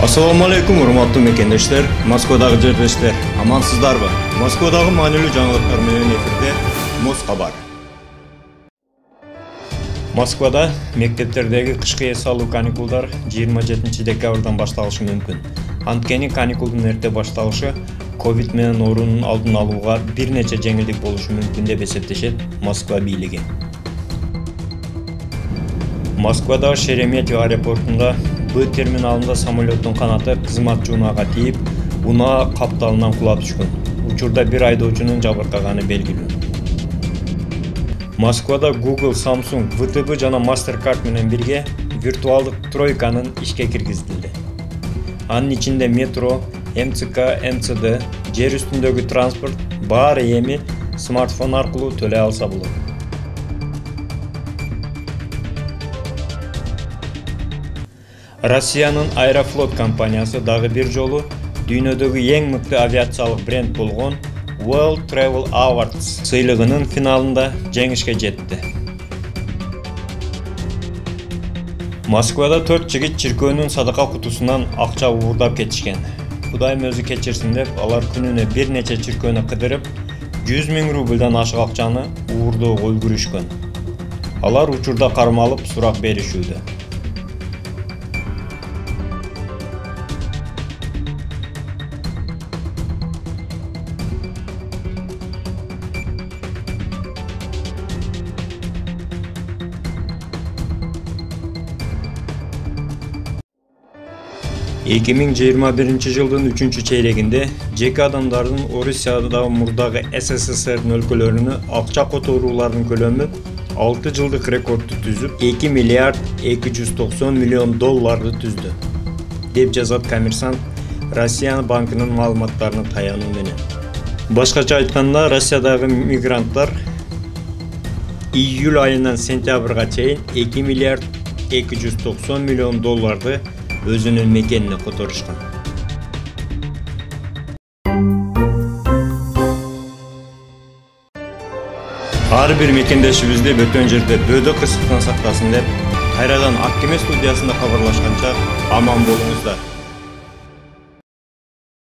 Assalamu alaikum урматтуу мекендештер, Москвадагы жердештер, амансыздарбы? Москвадагы маанилүү жаңылыктар менен эфирде Москабар. Москвада мектептердеги кышкы эс алуу каникулдар 27 декабрдан башталышы мүмкүн. Анткени каникулдун эрте башталышы ковид менен оорунун алдын алууга бир нече жеңилдик болушу мүмкүн деп эсептешет Москва бийлиги. Москвада Шереметьево аэропортунда Б терминалында самолеттун канаты кызматчы унаага тийип, унаа капталынан кулап түшкөн. Учурда бир айдоочунун жабыркаганы белгилүү. Москвада Google, Samsung, VTB жана MasterCard менен бирге виртуалдык тройканын ишке киргизилди. Анын ичинде метро, МЦК, МЦД, жер үстүндөгү транспорт баары эми смартфон аркылуу төлөй алса болот. Россиянын Аэрофлот компаниясы дагы бир жолу дүйнөдөгү эң мыкты авиациялык бренд болгон World Travel Awards сыйлыгынын финалында жеңишке жетти. Москвада 4 жигит чиркөөнүн садака кутусунан акча уурдап кетишкен. Кудайым өзү кечирсин деп, алар күнүнө бир нече чиркөөнү кыдырып, 100 000 рубльдан ашык акчаны уурдоого үлгүрүшкөн. Алар учурда кармалып сурак беришүүдө. 2021 жылдын 3-чейрегинде жеке адамдардын Орусияда мурдагы СССР өлкөлөрүнө акча которууларынын көлөмү 6 жылдык рекордду түзүп, 2 миллиард 290 миллион долларды түздү, деп жазат Коммерсант Россия банкынын маалыматтарына таянуу менен. Башкача айтканда, Россиядагы мигранттар июль айынан сентябрга чейин 2 миллиард 290 миллион долларды өзүнүн мекенине которушкан. Ар бир мекендешибизди бөтөн жерде бөөдө кырсыктан сактасын деп, кайрадан Ак кеме студиясында кабарлашканча аман болуңуздар.